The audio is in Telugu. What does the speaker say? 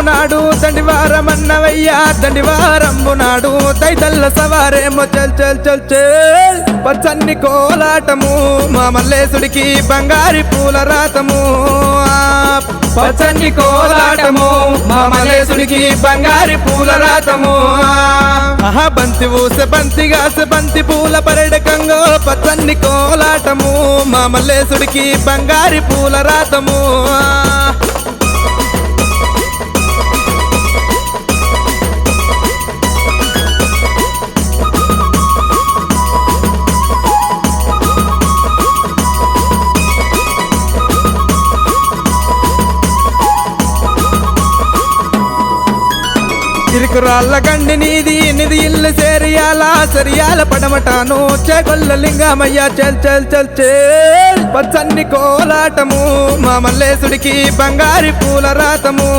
నాడు దండివారమన్నవయ్యా దండివారంబు నాడు దైతల్ల సవారేమో చల్ చల్ చల్ చల్ పచ్చన్ని కోలాటము మా మల్లేశుడికి బంగారి పూల రాతము పచ్చన్ని కోలాటము మా మల్లేశుడికి బంగారి పూల రాతము ఆహా బంతి ఊసె బంతిగాసె బంతి పూల పర్యటకంగా పచ్చన్ని కోలాటము మా మల్లేశుడికి బంగారి పూల రాతము చిరుకురాళ్ళ గండి నీది నిధి ఇల్లు సేరియాల సరియాల పడమటాను చేకొల్ల లింగమయ్య చల్ చల్ చల్ చల్ పచ్చన్ని కోలాటము మా మల్లేశుడికి బంగారి పూల రాతము